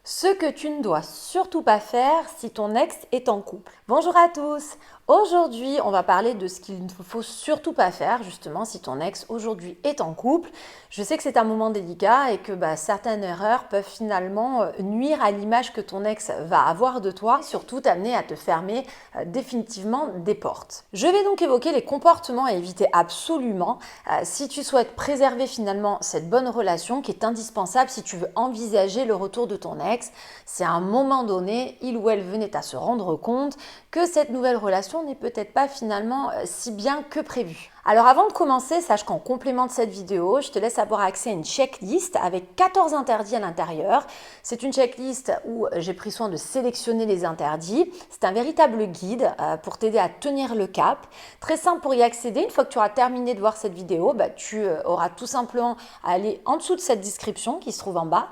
Ce que tu ne dois surtout pas faire si ton ex est en couple. Bonjour à tous. Aujourd'hui, on va parler de ce qu'il ne faut surtout pas faire justement si ton ex aujourd'hui est en couple. Je sais que c'est un moment délicat et que certaines erreurs peuvent finalement nuire à l'image que ton ex va avoir de toi et surtout t'amener à te fermer définitivement des portes. Je vais donc évoquer les comportements à éviter absolument si tu souhaites préserver finalement cette bonne relation qui est indispensable si tu veux envisager le retour de ton ex. Si à un moment donné, il ou elle venait à se rendre compte que cette nouvelle relation n'est peut-être pas finalement si bien que prévu. Alors avant de commencer, sache qu'en complément de cette vidéo, je te laisse avoir accès à une checklist avec 14 interdits à l'intérieur. C'est une checklist où j'ai pris soin de sélectionner les interdits. C'est un véritable guide pour t'aider à tenir le cap. Très simple pour y accéder. Une fois que tu auras terminé de voir cette vidéo, tu auras tout simplement à aller en dessous de cette description qui se trouve en bas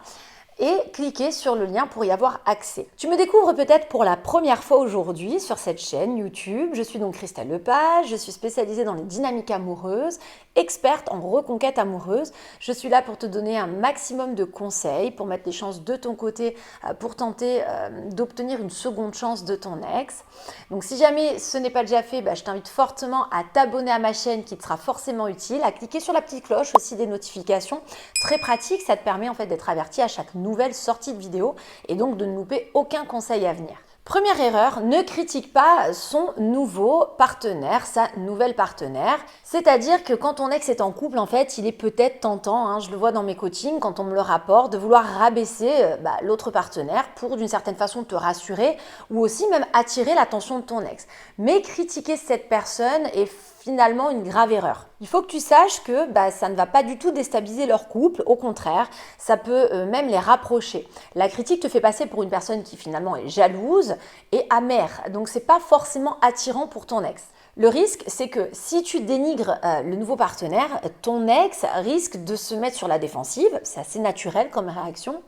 et cliquer sur le lien pour y avoir accès. Tu me découvres peut-être pour la première fois aujourd'hui sur cette chaîne YouTube. Je suis donc Christelle Lepage, je suis spécialisée dans les dynamiques amoureuses, experte en reconquête amoureuse. Je suis là pour te donner un maximum de conseils, pour mettre les chances de ton côté, pour tenter d'obtenir une seconde chance de ton ex. Donc si jamais ce n'est pas déjà fait, je t'invite fortement à t'abonner à ma chaîne qui te sera forcément utile, à cliquer sur la petite cloche aussi des notifications. Très pratique, ça te permet en fait d'être averti à chaque nouvelle sortie de vidéo et donc de ne louper aucun conseil à venir. Première erreur, ne critique pas son nouveau partenaire, sa nouvelle partenaire. C'est-à-dire que quand ton ex est en couple, en fait, il est peut-être tentant, je le vois dans mes coachings, quand on me le rapporte, de vouloir rabaisser l'autre partenaire pour d'une certaine façon te rassurer ou aussi même attirer l'attention de ton ex. Mais critiquer cette personne est finalement une grave erreur. Il faut que tu saches que ça ne va pas du tout déstabiliser leur couple, au contraire, ça peut même les rapprocher. La critique te fait passer pour une personne qui finalement est jalouse et amère, donc c'est pas forcément attirant pour ton ex. Le risque, c'est que si tu dénigres le nouveau partenaire, ton ex risque de se mettre sur la défensive, c'est assez naturel comme réaction,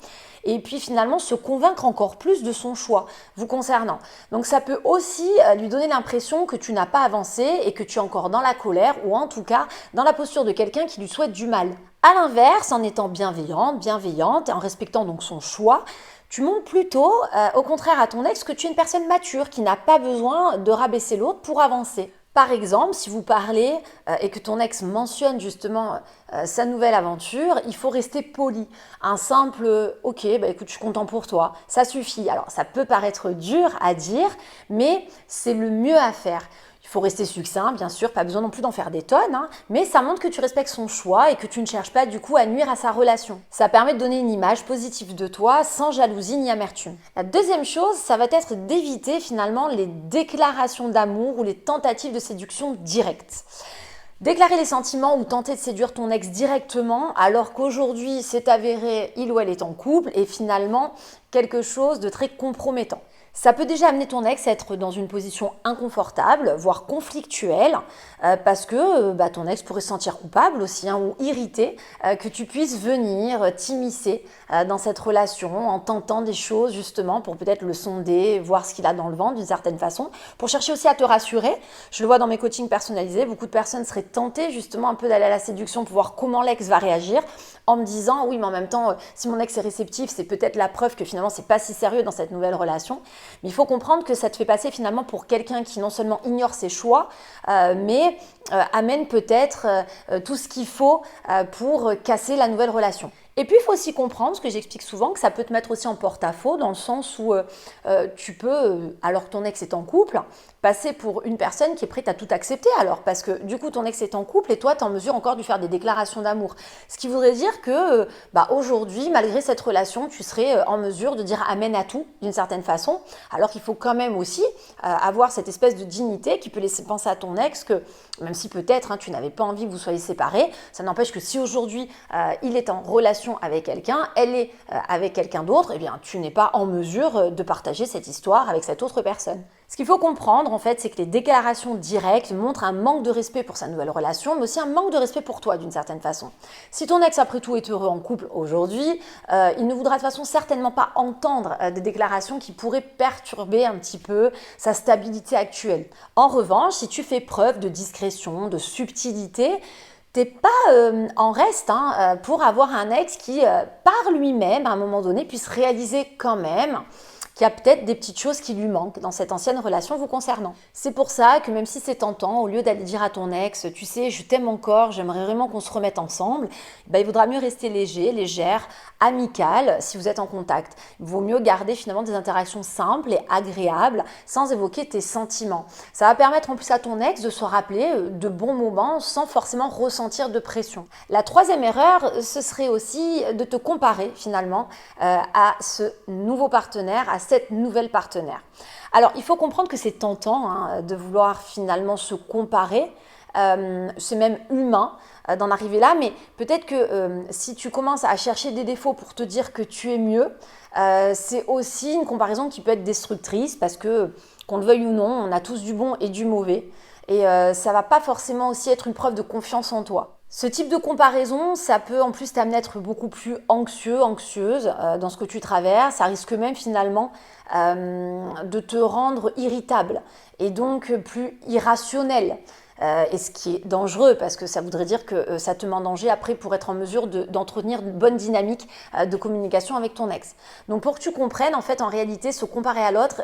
et puis finalement se convaincre encore plus de son choix vous concernant. Donc ça peut aussi lui donner l'impression que tu n'as pas avancé et que tu es encore dans la colère ou en tout cas dans la posture de quelqu'un qui lui souhaite du mal. À l'inverse, en étant bienveillante, en respectant donc son choix, tu montres plutôt, au contraire à ton ex, que tu es une personne mature qui n'a pas besoin de rabaisser l'autre pour avancer. Par exemple, si vous parlez et que ton ex mentionne justement sa nouvelle aventure, il faut rester poli. Un simple « ok, écoute, je suis content pour toi », ça suffit. Alors, ça peut paraître dur à dire, mais c'est le mieux à faire. Il faut rester succinct, bien sûr, pas besoin non plus d'en faire des tonnes, mais ça montre que tu respectes son choix et que tu ne cherches pas du coup à nuire à sa relation. Ça permet de donner une image positive de toi sans jalousie ni amertume. La deuxième chose, ça va être d'éviter finalement les déclarations d'amour ou les tentatives de séduction directes. Déclarer les sentiments ou tenter de séduire ton ex directement alors qu'aujourd'hui c'est avéré, il ou elle est en couple, est finalement quelque chose de très compromettant. Ça peut déjà amener ton ex à être dans une position inconfortable, voire conflictuelle, parce que ton ex pourrait se sentir coupable aussi, ou irrité, que tu puisses venir t'immiscer dans cette relation en tentant des choses justement pour peut-être le sonder, voir ce qu'il a dans le ventre d'une certaine façon, pour chercher aussi à te rassurer. Je le vois dans mes coachings personnalisés, beaucoup de personnes seraient tentées justement un peu d'aller à la séduction pour voir comment l'ex va réagir, en me disant oui mais en même temps si mon ex est réceptif, c'est peut-être la preuve que finalement c'est pas si sérieux dans cette nouvelle relation. Mais il faut comprendre que ça te fait passer finalement pour quelqu'un qui non seulement ignore ses choix, mais amène peut-être tout ce qu'il faut pour casser la nouvelle relation. Et puis, il faut aussi comprendre, ce que j'explique souvent, que ça peut te mettre aussi en porte-à-faux dans le sens où tu peux, alors que ton ex est en couple, passer pour une personne qui est prête à tout accepter alors parce que du coup ton ex est en couple et toi tu es en mesure encore de lui faire des déclarations d'amour. Ce qui voudrait dire que aujourd'hui, malgré cette relation, tu serais en mesure de dire amen à tout d'une certaine façon, alors qu'il faut quand même aussi avoir cette espèce de dignité qui peut laisser penser à ton ex que même si peut-être tu n'avais pas envie que vous soyez séparés, ça n'empêche que si aujourd'hui il est en relation avec quelqu'un, elle est avec quelqu'un d'autre, eh bien tu n'es pas en mesure de partager cette histoire avec cette autre personne. Ce qu'il faut comprendre, en fait, c'est que les déclarations directes montrent un manque de respect pour sa nouvelle relation, mais aussi un manque de respect pour toi, d'une certaine façon. Si ton ex, après tout, est heureux en couple aujourd'hui, il ne voudra de toute façon certainement pas entendre des déclarations qui pourraient perturber un petit peu sa stabilité actuelle. En revanche, si tu fais preuve de discrétion, de subtilité, T'es pas en reste pour avoir un ex qui, par lui-même, à un moment donné, puisse réaliser quand même qu'il y a peut-être des petites choses qui lui manquent dans cette ancienne relation vous concernant. C'est pour ça que même si c'est tentant, au lieu d'aller dire à ton ex, tu sais, je t'aime encore, j'aimerais vraiment qu'on se remette ensemble, il vaudra mieux rester léger, légère, amical si vous êtes en contact. Il vaut mieux garder finalement des interactions simples et agréables sans évoquer tes sentiments. Ça va permettre en plus à ton ex de se rappeler de bons moments sans forcément ressentir de pression. La troisième erreur, ce serait aussi de te comparer finalement à ce nouveau partenaire, à cette nouvelle partenaire. Alors, il faut comprendre que c'est tentant de vouloir finalement se comparer. C'est même humain d'en arriver là, mais peut-être que si tu commences à chercher des défauts pour te dire que tu es mieux, c'est aussi une comparaison qui peut être destructrice parce que, qu'on le veuille ou non, on a tous du bon et du mauvais. Et ça ne va pas forcément aussi être une preuve de confiance en toi. Ce type de comparaison, ça peut en plus t'amener à être beaucoup plus anxieux, anxieuse dans ce que tu traverses. Ça risque même finalement de te rendre irritable et donc plus irrationnel. Et ce qui est dangereux parce que ça voudrait dire que ça te met en danger après pour être en mesure d'entretenir une bonne dynamique de communication avec ton ex. Donc pour que tu comprennes, en fait, en réalité, se comparer à l'autre,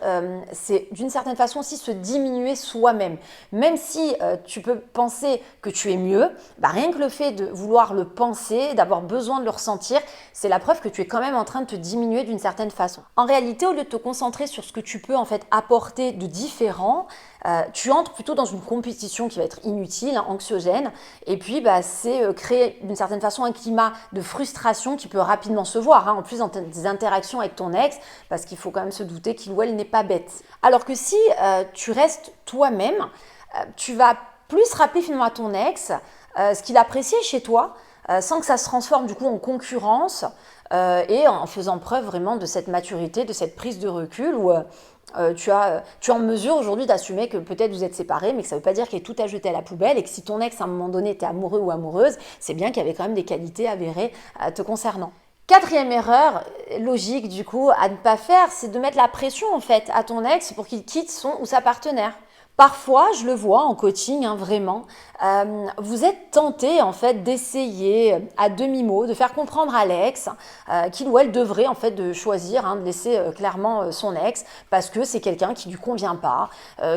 c'est d'une certaine façon aussi se diminuer soi-même. Même si tu peux penser que tu es mieux, rien que le fait de vouloir le penser, d'avoir besoin de le ressentir, c'est la preuve que tu es quand même en train de te diminuer d'une certaine façon. En réalité, au lieu de te concentrer sur ce que tu peux en fait apporter de différent, tu entres plutôt dans une compétition qui va être inutile, anxiogène, et puis c'est créer d'une certaine façon un climat de frustration qui peut rapidement se voir, en plus dans tes interactions avec ton ex, parce qu'il faut quand même se douter qu'il ou elle n'est pas bête. Alors que si tu restes toi-même, tu vas plus rappeler finalement à ton ex ce qu'il appréciait chez toi, sans que ça se transforme du coup en concurrence, et en faisant preuve vraiment de cette maturité, de cette prise de recul où tu es en mesure aujourd'hui d'assumer que peut-être vous êtes séparés, mais que ça ne veut pas dire qu'il y ait tout à jeter à la poubelle et que si ton ex à un moment donné était amoureux ou amoureuse, c'est bien qu'il y avait quand même des qualités avérées te concernant. Quatrième erreur logique du coup à ne pas faire, c'est de mettre la pression en fait à ton ex pour qu'il quitte son ou sa partenaire. Parfois, je le vois en coaching, vraiment, vous êtes tenté en fait d'essayer à demi-mot de faire comprendre à l'ex qu'il ou elle devrait en fait de choisir, de laisser clairement son ex parce que c'est quelqu'un qui lui convient pas,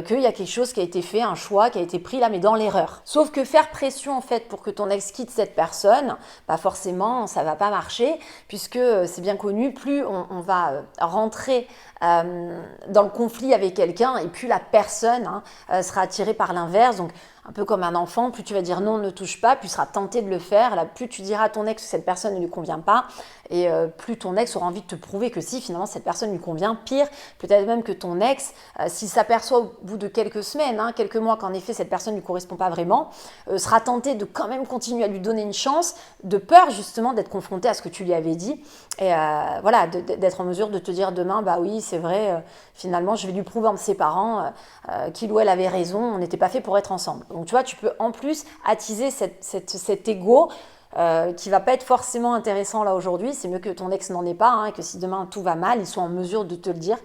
qu'il y a quelque chose qui a été fait, un choix qui a été pris là mais dans l'erreur. Sauf que faire pression en fait pour que ton ex quitte cette personne, forcément ça va pas marcher puisque c'est bien connu, plus on va rentrer dans le conflit avec quelqu'un et plus la personne sera attirée par l'inverse. Donc un peu comme un enfant, plus tu vas dire non, ne touche pas, plus tu seras tenté de le faire. Là, plus tu diras à ton ex que cette personne ne lui convient pas, et plus ton ex aura envie de te prouver que si finalement cette personne lui convient. Pire, peut-être même que ton ex, s'il s'aperçoit au bout de quelques semaines, quelques mois qu'en effet cette personne ne lui correspond pas vraiment, sera tenté de quand même continuer à lui donner une chance, de peur justement d'être confronté à ce que tu lui avais dit, et voilà, d'être en mesure de te dire demain, oui c'est vrai, finalement je vais lui prouver en me séparant qu'il ou elle avait raison, on n'était pas fait pour être ensemble. Donc tu vois, tu peux en plus attiser cet ego qui va pas être forcément intéressant là aujourd'hui. C'est mieux que ton ex n'en ait pas, et que si demain tout va mal, ils soient en mesure de te le dire,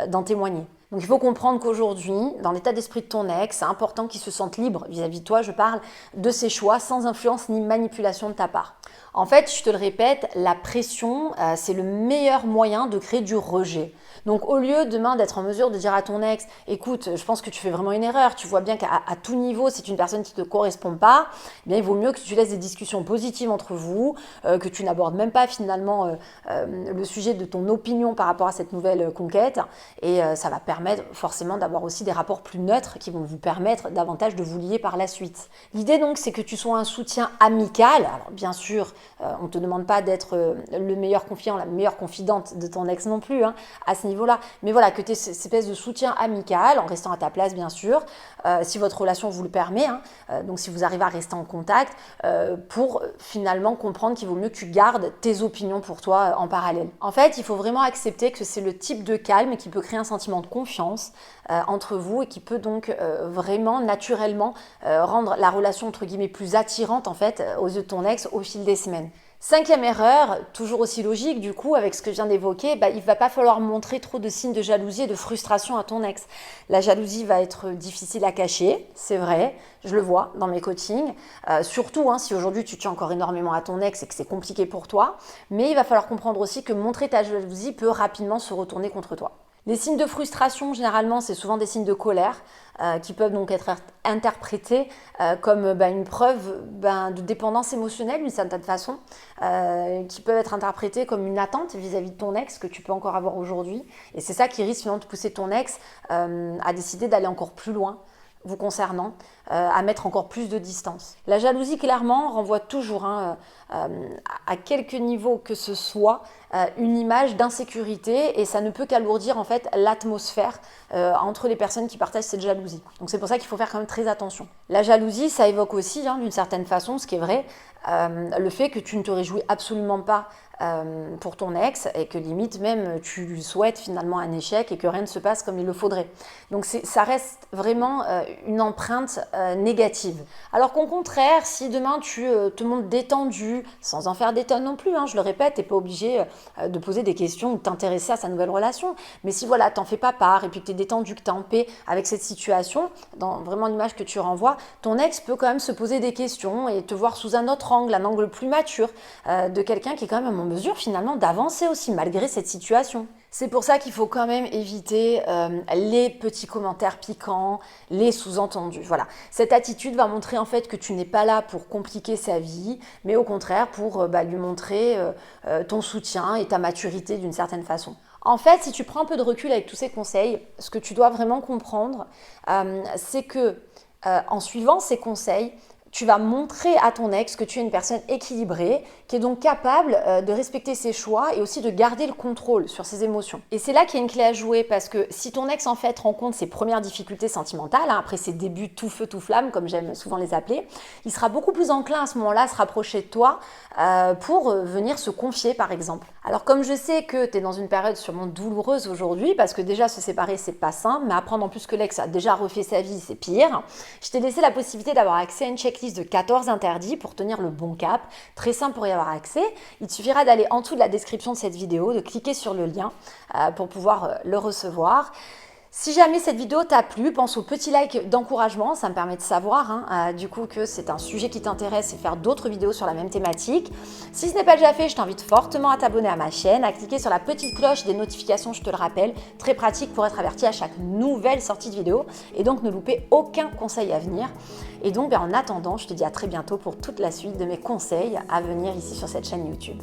d'en témoigner. Donc il faut comprendre qu'aujourd'hui, dans l'état d'esprit de ton ex, c'est important qu'il se sente libre vis-à-vis de toi. Je parle de ses choix sans influence ni manipulation de ta part. En fait, je te le répète, la pression, c'est le meilleur moyen de créer du rejet. Donc au lieu demain d'être en mesure de dire à ton ex, écoute, je pense que tu fais vraiment une erreur, tu vois bien qu'à tout niveau, c'est une personne qui ne te correspond pas, il vaut mieux que tu laisses des discussions positives entre vous, que tu n'abordes même pas finalement le sujet de ton opinion par rapport à cette nouvelle conquête, et ça va permettre forcément d'avoir aussi des rapports plus neutres qui vont vous permettre davantage de vous lier par la suite. L'idée donc, c'est que tu sois un soutien amical. Alors bien sûr, on ne te demande pas d'être le meilleur confident, la meilleure confidente de ton ex non plus, à ce niveau-là. Mais voilà, que tu aies cette espèce de soutien amical, en restant à ta place bien sûr, si votre relation vous le permet, donc si vous arrivez à rester en contact, pour finalement comprendre qu'il vaut mieux que tu gardes tes opinions pour toi en parallèle. En fait, il faut vraiment accepter que c'est le type de calme qui peut créer un sentiment de confiance entre vous et qui peut donc vraiment naturellement rendre la relation entre guillemets plus attirante en fait aux yeux de ton ex au fil des semaines. Cinquième erreur, toujours aussi logique du coup avec ce que je viens d'évoquer, il ne va pas falloir montrer trop de signes de jalousie et de frustration à ton ex. La jalousie va être difficile à cacher, c'est vrai, je le vois dans mes coachings, surtout si aujourd'hui tu tiens encore énormément à ton ex et que c'est compliqué pour toi, mais il va falloir comprendre aussi que montrer ta jalousie peut rapidement se retourner contre toi. Les signes de frustration, généralement, c'est souvent des signes de colère qui peuvent donc être interprétés comme une preuve de dépendance émotionnelle d'une certaine façon, qui peuvent être interprétés comme une attente vis-à-vis de ton ex que tu peux encore avoir aujourd'hui. Et c'est ça qui risque finalement de pousser ton ex à décider d'aller encore plus loin vous concernant, à mettre encore plus de distance. La jalousie, clairement, renvoie toujours, à quelque niveau que ce soit, une image d'insécurité et ça ne peut qu'alourdir en fait l'atmosphère entre les personnes qui partagent cette jalousie. Donc c'est pour ça qu'il faut faire quand même très attention. La jalousie, ça évoque aussi, d'une certaine façon, ce qui est vrai, le fait que tu ne te réjouis absolument pas pour ton ex et que limite même tu lui souhaites finalement un échec et que rien ne se passe comme il le faudrait. Donc ça reste vraiment une empreinte négative. Alors qu'au contraire, si demain tu te montres détendu, sans en faire des tonnes non plus, je le répète, tu n'es pas obligé de poser des questions ou de t'intéresser à sa nouvelle relation, mais si voilà, t'en fais pas part et puis que tu es détendu, que tu es en paix avec cette situation, dans vraiment l'image que tu renvoies, ton ex peut quand même se poser des questions et te voir sous un autre angle, un angle plus mature, de quelqu'un qui est quand même en mesure finalement d'avancer aussi malgré cette situation. C'est pour ça qu'il faut quand même éviter les petits commentaires piquants, les sous-entendus. Voilà. Cette attitude va montrer en fait que tu n'es pas là pour compliquer sa vie, mais au contraire pour lui montrer ton soutien et ta maturité d'une certaine façon. En fait, si tu prends un peu de recul avec tous ces conseils, ce que tu dois vraiment comprendre, c'est que en suivant ces conseils, tu vas montrer à ton ex que tu es une personne équilibrée, qui est donc capable de respecter ses choix et aussi de garder le contrôle sur ses émotions. Et c'est là qu'il y a une clé à jouer parce que si ton ex en fait rencontre ses premières difficultés sentimentales, après ses débuts tout feu tout flamme, comme j'aime souvent les appeler, il sera beaucoup plus enclin à ce moment-là à se rapprocher de toi pour venir se confier par exemple. Alors comme je sais que tu es dans une période sûrement douloureuse aujourd'hui, parce que déjà se séparer c'est pas simple, mais apprendre en plus que l'ex a déjà refait sa vie c'est pire, je t'ai laissé la possibilité d'avoir accès à une checklist de 14 interdits pour tenir le bon cap. Très simple pour y avoir accès. Il te suffira d'aller en dessous de la description de cette vidéo, de cliquer sur le lien pour pouvoir le recevoir. Si jamais cette vidéo t'a plu, pense au petit like d'encouragement, ça me permet de savoir du coup que c'est un sujet qui t'intéresse et faire d'autres vidéos sur la même thématique. Si ce n'est pas déjà fait, je t'invite fortement à t'abonner à ma chaîne, à cliquer sur la petite cloche des notifications, je te le rappelle, très pratique pour être averti à chaque nouvelle sortie de vidéo et donc ne louper aucun conseil à venir. Et donc en attendant, je te dis à très bientôt pour toute la suite de mes conseils à venir ici sur cette chaîne YouTube.